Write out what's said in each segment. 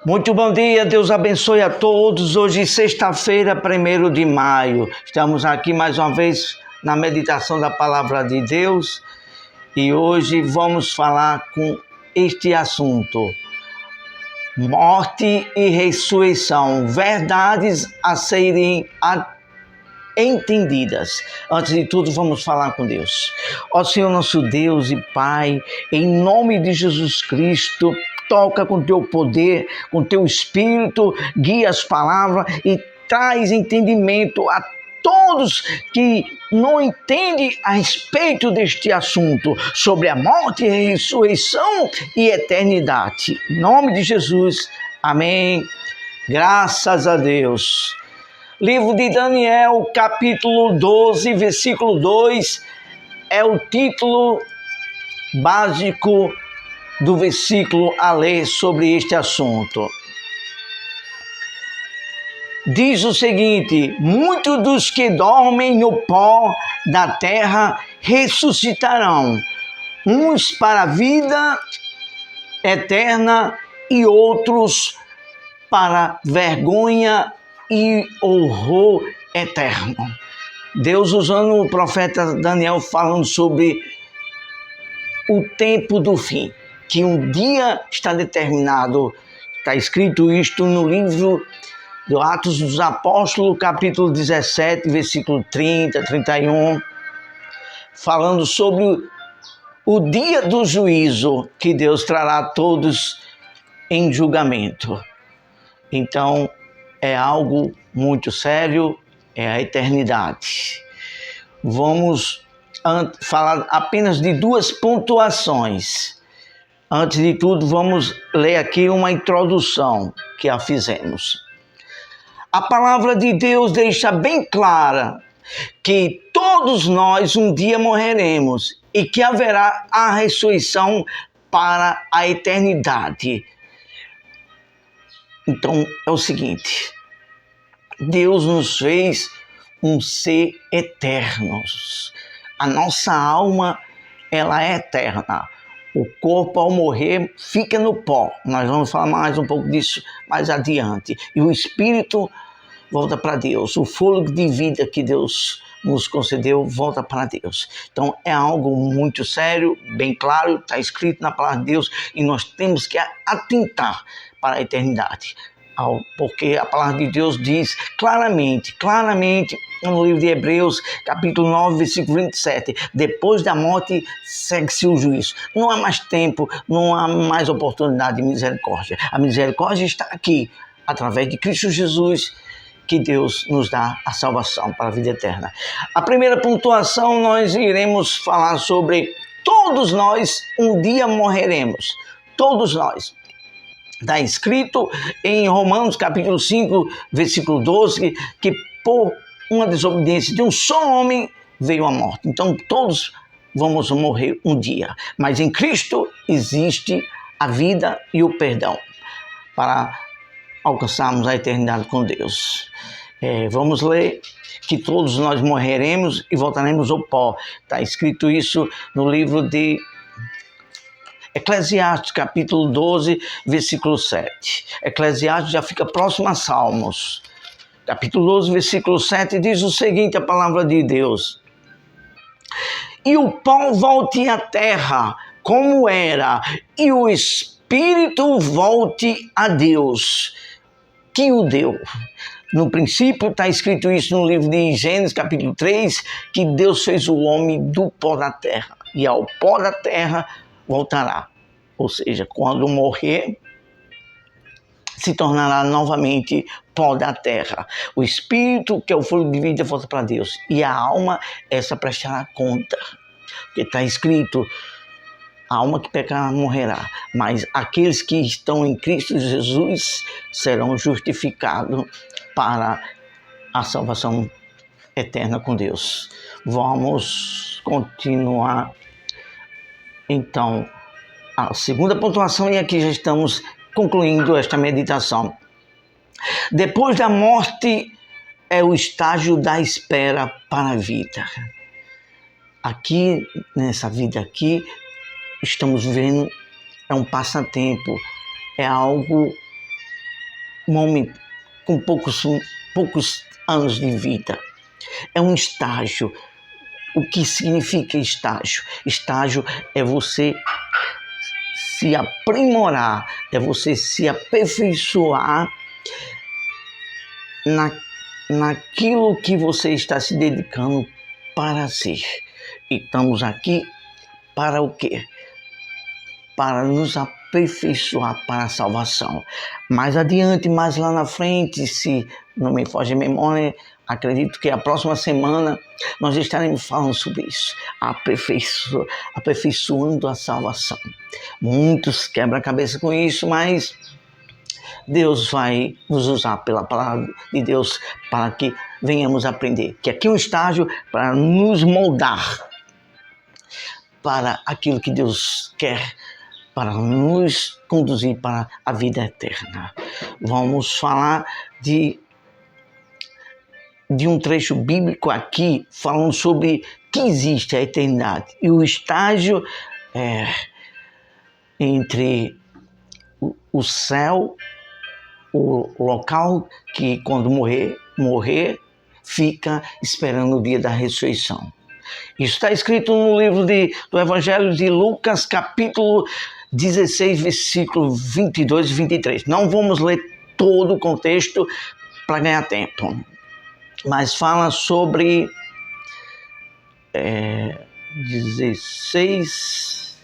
Muito bom dia, Deus abençoe a todos. Hoje, sexta-feira, 1º de maio. Estamos aqui mais uma vez na meditação da Palavra de Deus e hoje vamos falar com este assunto: morte e ressurreição, verdades a serem entendidas. Antes de tudo, vamos falar com Deus. Ó Senhor, nosso Deus e Pai, em nome de Jesus Cristo, toca com teu poder, com teu espírito, guia as palavras e traz entendimento a todos que não entendem a respeito deste assunto, sobre a morte, ressurreição e eternidade. Em nome de Jesus, amém. Graças a Deus. Livro de Daniel, capítulo 12, versículo 2, é o título básico do versículo a ler sobre este assunto. Diz o seguinte: muitos dos que dormem no pó da terra ressuscitarão, uns para a vida eterna e outros para vergonha e horror eterno. Deus usando o profeta Daniel falando sobre o tempo do fim, que um dia está determinado. Está escrito isto no livro do Atos dos Apóstolos, capítulo 17, versículo 30, 31, falando sobre o dia do juízo, que Deus trará todos em julgamento. Então, é algo muito sério, é a eternidade. Vamos falar apenas de duas pontuações. Antes de tudo, vamos ler aqui uma introdução que a fizemos. A palavra de Deus deixa bem clara que todos nós um dia morreremos e que haverá a ressurreição para a eternidade. Então, é o seguinte: Deus nos fez um ser eternos. A nossa alma, ela é eterna. O corpo, ao morrer, fica no pó. Nós vamos falar mais um pouco disso mais adiante. E o espírito volta para Deus. O fôlego de vida que Deus nos concedeu volta para Deus. Então, é algo muito sério, bem claro, está escrito na palavra de Deus e nós temos que atentar para a eternidade. Porque a palavra de Deus diz claramente, no livro de Hebreus, capítulo 9, versículo 27, depois da morte segue-se o juízo. Não há mais tempo, não há mais oportunidade de misericórdia. A misericórdia está aqui, através de Cristo Jesus, que Deus nos dá a salvação para a vida eterna. A primeira pontuação, nós iremos falar sobre todos nós um dia morreremos. Todos nós. Está escrito em Romanos capítulo 5, versículo 12, que por uma desobediência de um só homem veio a morte. Então todos vamos morrer um dia. Mas em Cristo existe a vida e o perdão para alcançarmos a eternidade com Deus. Vamos ler que todos nós morreremos e voltaremos ao pó. Está escrito isso no livro de Eclesiastes, capítulo 12, versículo 7. Eclesiastes já fica próximo a Salmos. Capítulo 12, versículo 7 diz o seguinte, a palavra de Deus: e o pó volte à terra como era, e o espírito volte a Deus, que o deu. No princípio está escrito isso no livro de Gênesis, capítulo 3, que Deus fez o homem do pó da terra, e ao pó da terra voltará. Ou seja, quando morrer, se tornará novamente pó da terra. O espírito, que é o fôlego de vida, volta para Deus. E a alma, essa prestará conta. Porque está escrito: a alma que pecar morrerá. Mas aqueles que estão em Cristo Jesus serão justificados para a salvação eterna com Deus. Vamos continuar. Então, a segunda pontuação, e aqui já estamos concluindo esta meditação. Depois da morte é o estágio da espera para a vida. Aqui, nessa vida aqui, estamos vivendo, é um passatempo, é algo um homem com poucos anos de vida. É um estágio. O que significa estágio? Estágio é você se aprimorar, é você se aperfeiçoar naquilo que você está se dedicando para ser. E estamos aqui para o quê? Para nos aperfeiçoar para a salvação. Mais adiante, mais lá na frente, se não me foge a memória, acredito que a próxima semana nós estaremos falando sobre isso, aperfeiçoando a salvação. Muitos quebram a cabeça com isso, mas Deus vai nos usar pela palavra de Deus para que venhamos aprender. Que aqui é um estágio para nos moldar para aquilo que Deus quer, para nos conduzir para a vida eterna. Vamos falar de um trecho bíblico aqui, falando sobre que existe a eternidade. E o estágio é entre o céu, o local que quando morrer, fica esperando o dia da ressurreição. Isso está escrito no livro do Evangelho de Lucas, capítulo 16, versículo 22 e 23. Não vamos ler todo o contexto para ganhar tempo, mas fala sobre 16,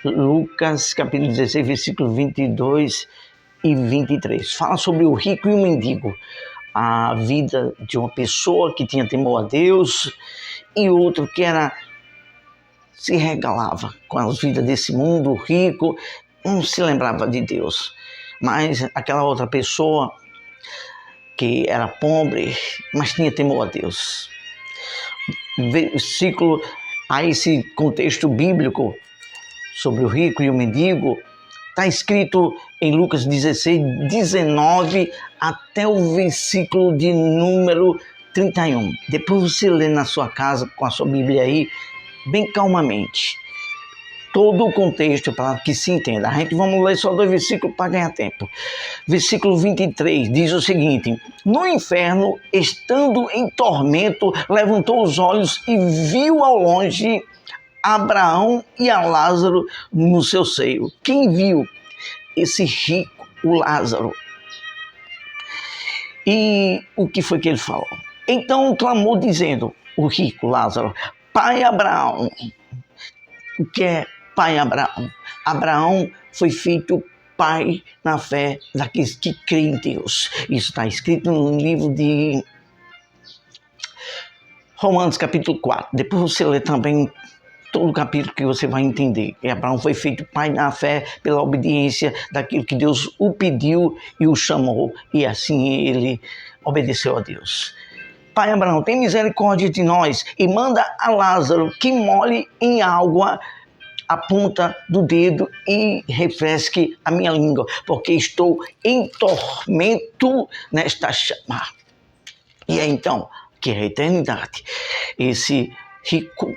Lucas, capítulo 16, versículo 22 e 23. Fala sobre o rico e o mendigo, a vida de uma pessoa que tinha temor a Deus e outro que se regalava com as vidas desse mundo. O rico não se lembrava de Deus, mas aquela outra pessoa que era pobre, mas tinha temor a Deus. Versículo a esse contexto bíblico sobre o rico e o mendigo, está escrito em Lucas 16, 19 até o versículo de número 31. Depois você lê na sua casa com a sua Bíblia aí, bem calmamente, todo o contexto para que se entenda. A gente vamos ler só 2 versículos para ganhar tempo. Versículo 23 diz o seguinte: no inferno, estando em tormento, levantou os olhos e viu ao longe Abraão e a Lázaro no seu seio. Quem viu? Esse rico, o Lázaro. E o que foi que ele falou? Então clamou dizendo, o rico Lázaro: Pai Abraão. O que é Pai Abraão? Abraão foi feito pai na fé daqueles que creem em Deus. Isso está escrito no livro de Romanos, capítulo 4. Depois você lê também todo o capítulo que você vai entender. E Abraão foi feito pai na fé pela obediência daquilo que Deus o pediu e o chamou. E assim ele obedeceu a Deus. Pai Abraão, tem misericórdia de nós e manda a Lázaro que molhe em água a ponta do dedo e refresque a minha língua, porque estou em tormento nesta chama. E é então que é a eternidade. Esse rico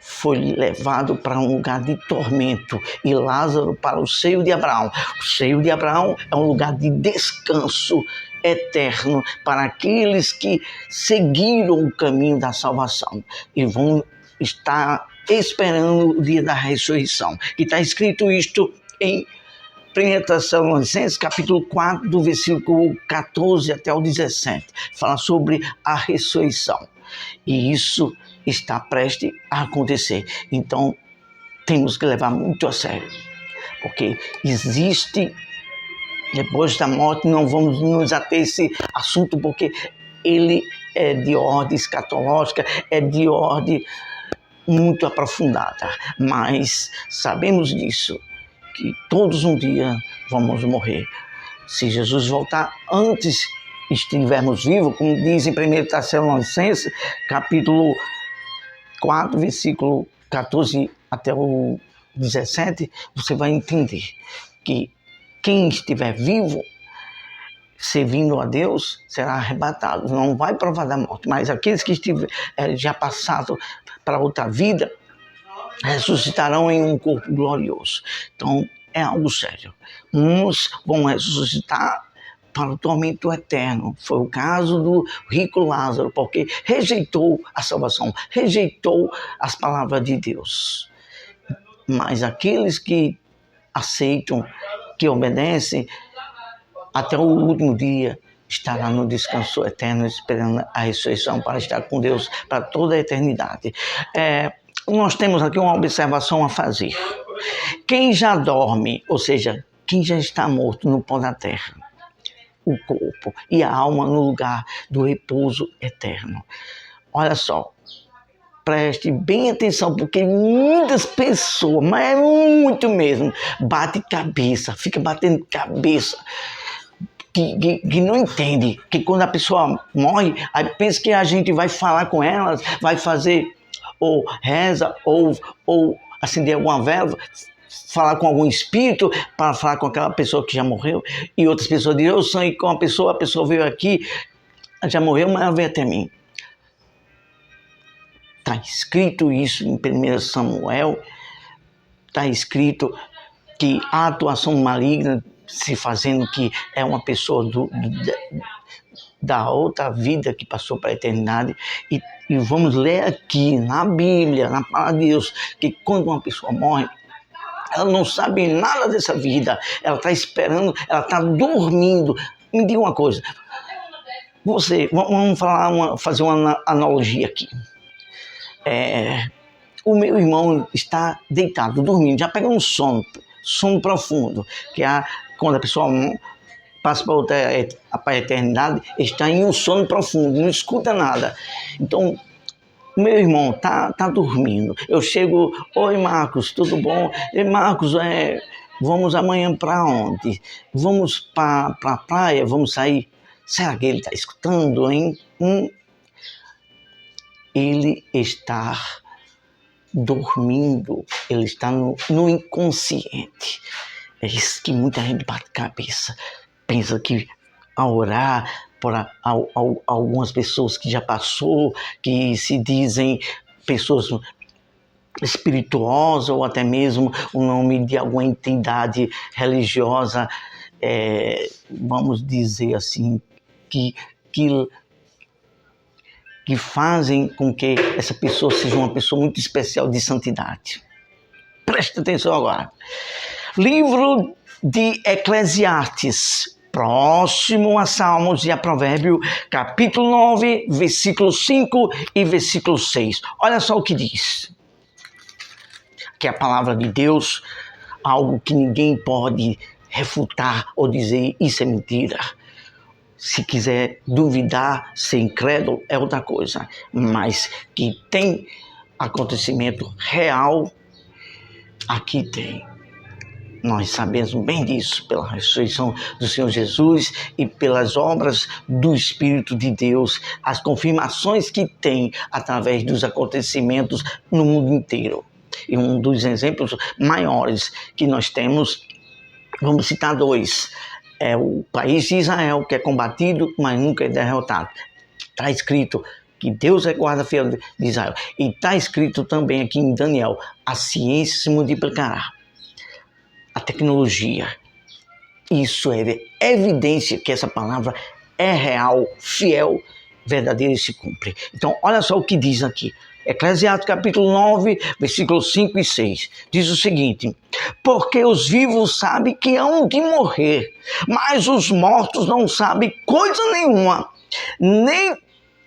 foi levado para um lugar de tormento e Lázaro para o seio de Abraão. O seio de Abraão é um lugar de descanso eterno para aqueles que seguiram o caminho da salvação e vão estar esperando o dia da ressurreição. E está escrito isto em 1 Tessalonicenses, capítulo 4, do versículo 14 até o 17. Fala sobre a ressurreição. E isso está prestes a acontecer. Então, temos que levar muito a sério. Porque existe, depois da morte, não vamos nos ater a esse assunto, porque ele é de ordem escatológica, é de ordem muito aprofundada. Mas sabemos disso, que todos um dia vamos morrer. Se Jesus voltar antes estivermos vivos, como diz em 1 Tessalonicenses, capítulo 4, versículo 14 até o 17, você vai entender que quem estiver vivo, servindo a Deus, será arrebatado, não vai provar da morte, mas aqueles que estiver já passado para outra vida, ressuscitarão em um corpo glorioso. Então, é algo sério. Uns vão ressuscitar para o tormento eterno. Foi o caso do rico Lázaro, porque rejeitou a salvação, rejeitou as palavras de Deus. Mas aqueles que aceitam, que obedecem, até o último dia estará no descanso eterno, esperando a ressurreição para estar com Deus para toda a eternidade. Nós temos aqui uma observação a fazer. Quem já dorme, ou seja, quem já está morto no pó da terra, o corpo e a alma no lugar do repouso eterno. Olha só, preste bem atenção, porque muitas pessoas, mas é muito mesmo, bate cabeça, fica batendo cabeça, que não entende, que quando a pessoa morre, aí pensa que a gente vai falar com elas, vai fazer ou reza, ou acender alguma vela, falar com algum espírito, para falar com aquela pessoa que já morreu, e outras pessoas dizem, eu sonhei com a pessoa veio aqui, já morreu, mas ela veio até mim. Está escrito isso em 1 Samuel, está escrito que a atuação maligna se fazendo que é uma pessoa da outra vida que passou para a eternidade, e vamos ler aqui na Bíblia, na palavra de Deus, que quando uma pessoa morre, ela não sabe nada dessa vida, ela está esperando, ela está dormindo. Me diga uma coisa, vamos fazer uma analogia aqui. O meu irmão está deitado, dormindo, já pegou um sono profundo, que é quando a pessoa passa para a eternidade, está em um sono profundo, não escuta nada. Então, meu irmão tá dormindo. Eu chego, oi Marcos, tudo bom? E Marcos, vamos amanhã para onde? Vamos para a praia, vamos sair? Será que ele está escutando, hein? Ele está dormindo, ele está no inconsciente. É isso que muita gente bate cabeça. Pensa que a orar para algumas pessoas que já passou, que se dizem pessoas espirituosas, ou até mesmo o nome de alguma entidade religiosa, vamos dizer assim, que fazem com que essa pessoa seja uma pessoa muito especial de santidade. Preste atenção agora. Livro de Eclesiastes, próximo a Salmos e a Provérbio, capítulo 9, versículo 5 e versículo 6. Olha só o que diz. Que é a palavra de Deus, algo que ninguém pode refutar ou dizer isso é mentira. Se quiser duvidar, ser incrédulo, é outra coisa. Mas que tem acontecimento real, aqui tem. Nós sabemos bem disso, pela ressurreição do Senhor Jesus e pelas obras do Espírito de Deus, as confirmações que tem através dos acontecimentos no mundo inteiro. E um dos exemplos maiores que nós temos, vamos citar dois, é o país de Israel, que é combatido, mas nunca é derrotado. Está escrito que Deus é guarda fiel de Israel. E está escrito também aqui em Daniel, a ciência se multiplicará. A tecnologia, isso é evidência que essa palavra é real, fiel, verdadeira e se cumpre. Então, olha só o que diz aqui. Eclesiastes capítulo 9, versículos 5 e 6. Diz o seguinte: porque os vivos sabem que hão de morrer, mas os mortos não sabem coisa nenhuma, nem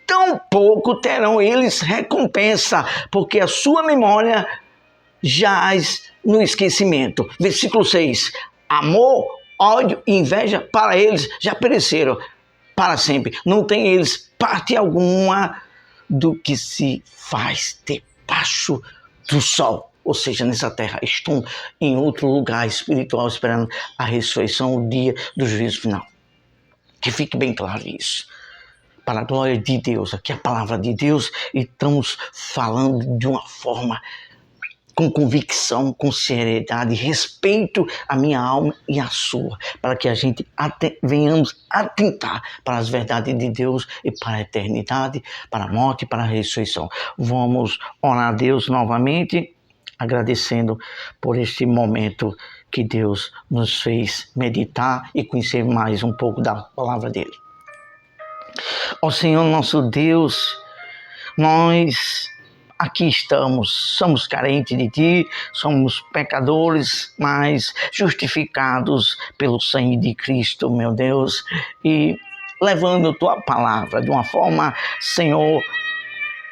tampouco terão eles recompensa, porque a sua memória jaz no esquecimento. Versículo 6. Amor, ódio e inveja para eles já pereceram para sempre. Não tem eles parte alguma do que se faz debaixo do sol. Ou seja, nessa terra, estão em outro lugar espiritual esperando a ressurreição, o dia do juízo final. Que fique bem claro isso. Para a glória de Deus, aqui é a palavra de Deus, e estamos falando de uma forma com convicção, com seriedade, respeito à minha alma e à sua, para que a gente venhamos atentar para as verdades de Deus e para a eternidade, para a morte e para a ressurreição. Vamos orar a Deus novamente. agradecendo por este momento que Deus nos fez meditar e conhecer mais um pouco da palavra dele. Ó Senhor nosso Deus, nós aqui estamos, somos carentes de Ti, somos pecadores, mas justificados pelo sangue de Cristo, meu Deus, e levando Tua palavra de uma forma, Senhor,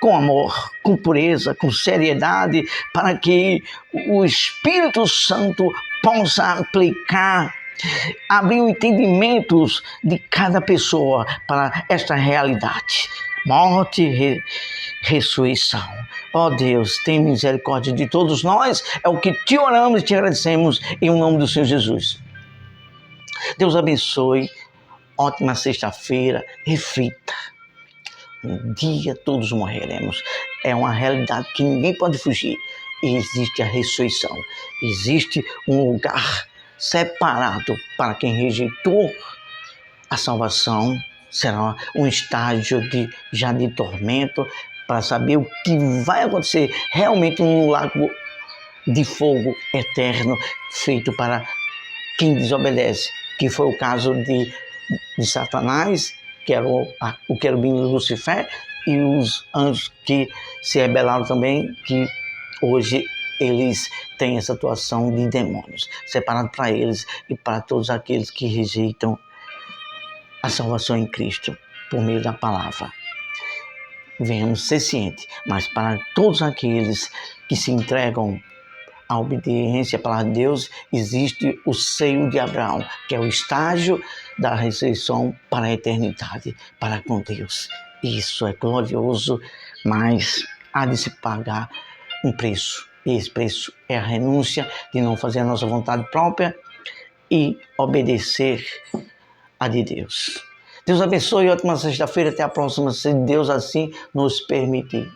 com amor, com pureza, com seriedade, para que o Espírito Santo possa aplicar, abrir os entendimentos de cada pessoa para esta realidade. Morte e ressurreição. Ó Deus, tem misericórdia de todos nós, é o que te oramos e te agradecemos em nome do Senhor Jesus. Deus abençoe, ótima sexta-feira, reflita. Um dia todos morreremos. É uma realidade que ninguém pode fugir. E existe a ressurreição. Existe um lugar separado para quem rejeitou a salvação. Será um estágio de tormento para saber o que vai acontecer realmente num lago de fogo eterno feito para quem desobedece, que foi o caso de Satanás, que era o querubim Lucifer, e os anjos que se rebelaram também, que hoje eles têm essa atuação de demônios, separado para eles e para todos aqueles que rejeitam a salvação em Cristo por meio da palavra. Venhamos ser cientes, mas para todos aqueles que se entregam à obediência à palavra de Deus, existe o seio de Abraão, que é o estágio da ressurreição para a eternidade, para com Deus. Isso é glorioso, mas há de se pagar um preço. E esse preço é a renúncia de não fazer a nossa vontade própria e obedecer a de Deus. Deus abençoe, ótima sexta-feira, até a próxima, se Deus assim nos permitir.